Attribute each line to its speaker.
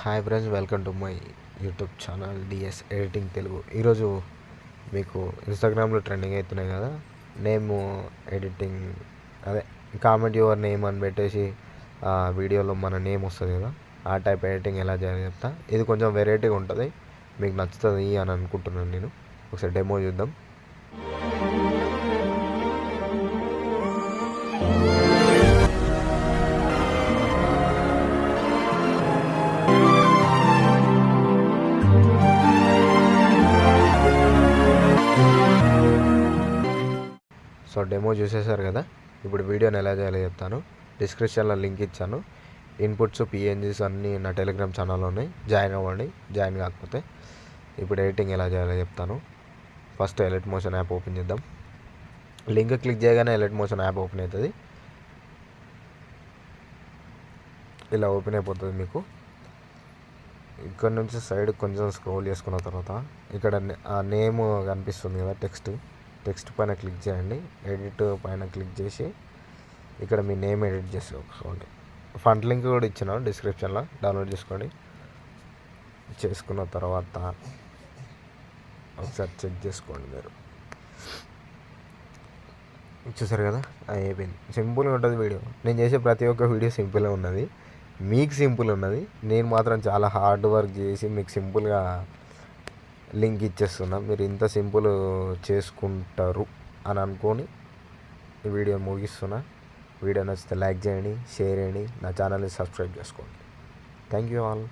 Speaker 1: Hi friends, welcome to my YouTube channel D S editing Telugu. ఈరోజు మీకు ఇన్స్టాగ్రామ్లో ట్రెండింగ్ అవుతున్నాయి కదా, నేమ్ ఎడిటింగ్, అదే కామెంట్ యువర్ నేమ్ అని పెట్టేసి వీడియోలో మన నేమ్ వస్తుంది కదా, ఆ టైప్ ఎడిటింగ్ ఎలా చేయాలి చెప్తా. ఇది కొంచెం వెరైటీగా ఉంటుంది, మీకు నచ్చుతుంది అని అనుకుంటున్నాను. నేను ఒకసారి డెమో చూద్దాం. సో డెమో చూసేసారు కదా, ఇప్పుడు వీడియోని ఎలా చేయాలో చెప్తాను. డిస్క్రిప్షన్లో లింక్ ఇచ్చాను. ఇన్పుట్స్ పిఎన్జీస్ అన్నీ నా టెలిగ్రామ్ ఛానల్లో ఉన్నాయి, జాయిన్ అవ్వండి. జాయిన్ కాకపోతే ఇప్పుడు ఎడిటింగ్ ఎలా చేయాలో చెప్తాను. First elite motion app open చేద్దాం. లింక్ క్లిక్ చేయగానే ఎలైట్ మోషన్ యాప్ ఓపెన్ అవుతుంది. ఇలా ఓపెన్ అయిపోతుంది. మీకు ఇక్కడ నుంచి సైడ్ కొంచెం స్క్రోల్ చేసుకున్న తర్వాత ఇక్కడ ఆ నేమ్ కనిపిస్తుంది కదా, టెక్స్ట్ పైన క్లిక్ చేయండి. ఎడిట్ పైన క్లిక్ చేసి ఇక్కడ మీ నేమ్ ఎడిట్ చేసుకోండి. ఫంట్ లింక్ కూడా ఇచ్చిన డిస్క్రిప్షన్లో, డౌన్లోడ్ చేసుకోండి. చేసుకున్న తర్వాత ఒకసారి చెక్ చేసుకోండి. మీరు చూసారు కదా, అయిపోయింది. సింపుల్గా ఉంటుంది వీడియో. నేను చేసే ప్రతి ఒక్క వీడియో సింపుల్గా ఉన్నది, మీకు సింపుల్ ఉన్నది. నేను మాత్రం చాలా హార్డ్ వర్క్ చేసి మీకు సింపుల్గా లింక్ ఇచ్చేస్తున్నా. మీరు ఇంత సింపుల్ చేసుకుంటారు అని అనుకొని ఈ వీడియో ముగిస్తున్నా. వీడియో నచ్చితే లైక్ చేయండి, షేర్ చేయండి, నా ఛానల్ని సబ్స్క్రైబ్ చేసుకోండి. Thank you all.